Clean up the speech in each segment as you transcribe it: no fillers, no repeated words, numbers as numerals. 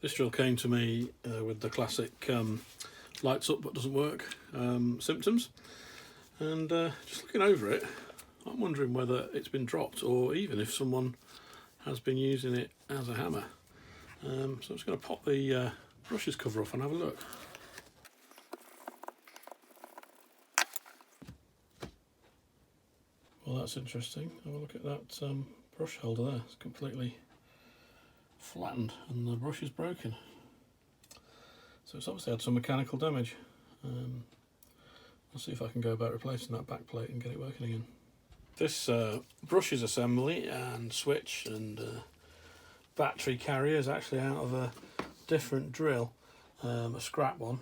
This drill came to me with the classic lights up but doesn't work symptoms, and just looking over it, I'm wondering whether it's been dropped or even if someone has been using it as a hammer. So I'm just going to pop the brushes cover off and have a look. Well, that's interesting. Have a look at that brush holder there. It's completely flattened and the brush is broken. So it's obviously had some mechanical damage. I'll see if I can go about replacing that back plate and get it working again. This brushes assembly and switch and battery carrier is actually out of a different drill, a scrap one,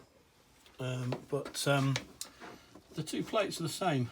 but the two plates are the same.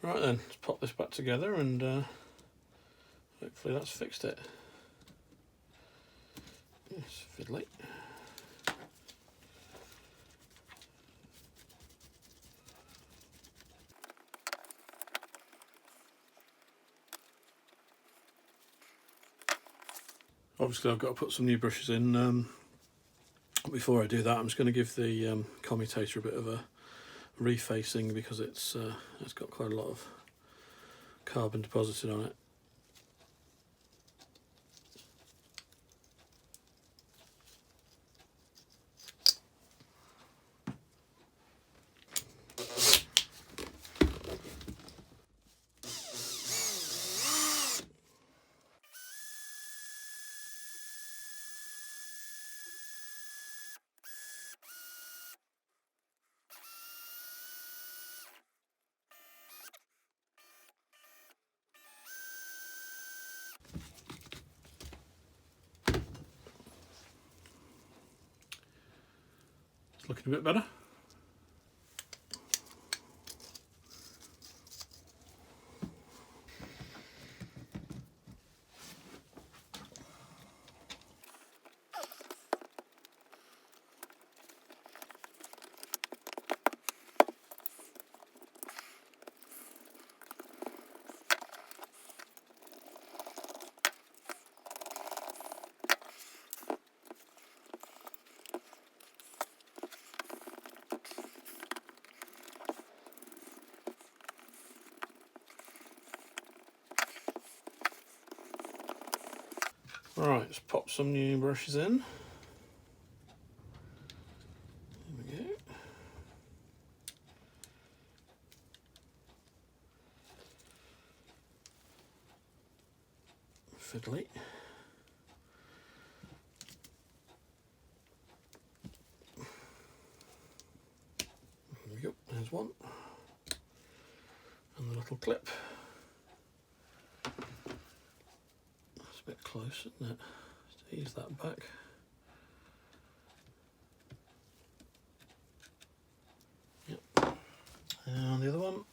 Right then, let's pop this back together and hopefully that's fixed it. Yes, fiddly. Obviously I've got to put some new brushes in. Before I do that, I'm just going to give the commutator a bit of a refacing because it's got quite a lot of carbon deposited on it. It's looking a bit better. Right, let's pop some new brushes in. There we go. Fiddly. There we go, there's one. And the little clip. That's a bit close, isn't it? Just ease that back. Yep. And the other one.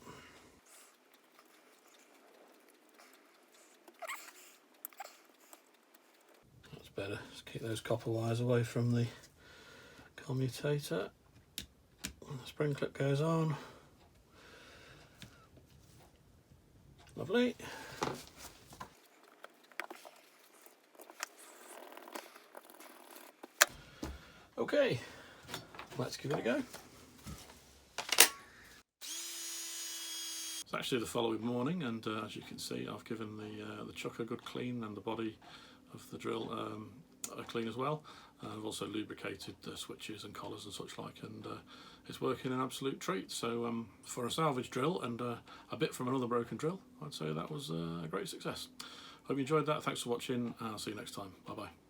better. Just keep those copper wires away from the commutator. And the spring clip goes on. Lovely. Okay, let's give it a go. It's actually the following morning, and as you can see, I've given the chuck a good clean and the body of the drill a clean as well. I've also lubricated the switches and collars and such like, and it's working an absolute treat. So for a salvage drill and a bit from another broken drill, I'd say that was a great success. Hope you enjoyed that. Thanks for watching. I'll see you next time. Bye bye.